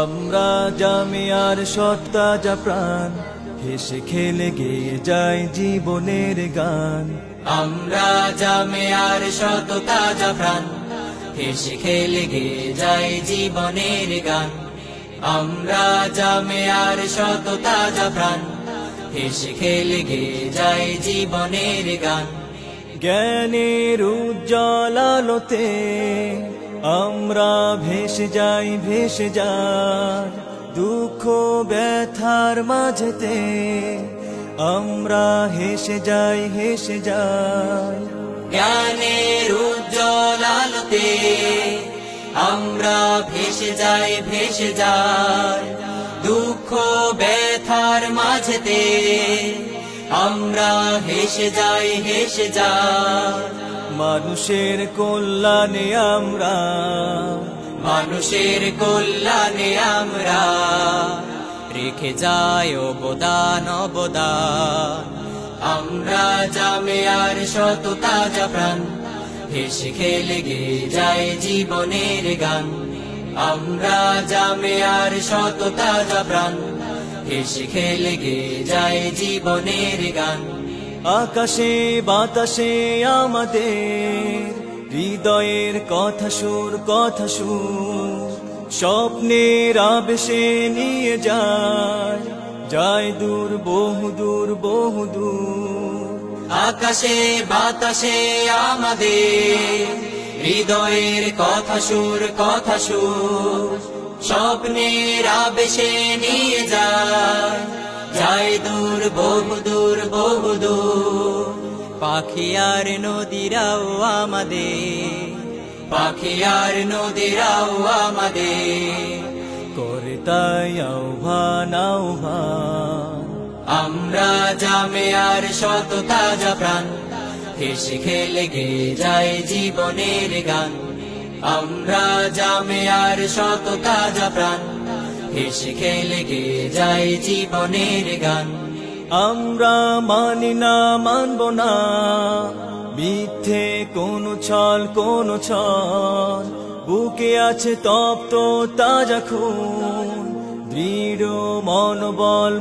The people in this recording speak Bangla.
আমরা জামিয়ার সত্তা যা প্রাণ, হেসে খেলে গেয়ে যায় জীবনের গান। আমরা জামিয়ার সত্তা যা প্রাণ, হেসে খেলে গেয়ে যায় জীবনের গান। আমরা জামিয়ার সত্তা যা প্রাণ, হেসে খেলে গেয়ে যায় জীবনের গান। জ্ঞানের উজ্জ্বল আলোতে আমরা ভেসে যাই ভেসে যাই, দুঃখ ব্যথার মাঝেতে আমরা হেসে যাই হেসে যাই। জ্ঞানের উজ্জ্বল আলোতে আমরা ভেসে যাই ভেসে যাই, দুঃখ ব্যথার মাঝেতে আমরা হেসে যাই হেসে যাই। মানুষের কল্যাণে আমরা, মানুষের কল্যাণে আমরা রেখে যাই অবদান অবদান। আমরা জামিয়ার সত্তা যা প্রাণ, হেসে খেলে গেয়ে যায় জীবনের গান। আমরা জামিয়ার সত্তা যা প্রাণ, হেসে খেলে গেয়ে যায় জীবনের গান। আকাশে বাতাসে আমাদের হৃদয়ের কথা সুর কথা সুর, স্বপ্নের আবেশে নিয়ে যায় যায় দূর বহুদূর বহুদূর। আকাশে বাতাসে আমাদের হৃদয়ের কথা সুর কথা সুর, স্বপ্নের আবেশে নিয়ে যায় যায় দূর বহুদূর বহুদূর। পাখি আর নদীরাও আমাদের, পাখি আর নদীরাও আমাদের করে তাই আহ্বান আহ্বান। আমরা জামিয়ার সত্তা যা প্রাণ, হেসে খেলে গেয়ে যায় জীবনের গান। আমরা জামিয়ার সত্তা যা প্রাণ, হেসে খেলে গেয়ে যায় জীবনের গান। আমরা মানি না মানব না মিথ্যে কোনো ছল কোনো ছল, বুকে আছে তপ্ত তাজা খুন, দৃঢ় মনোবল।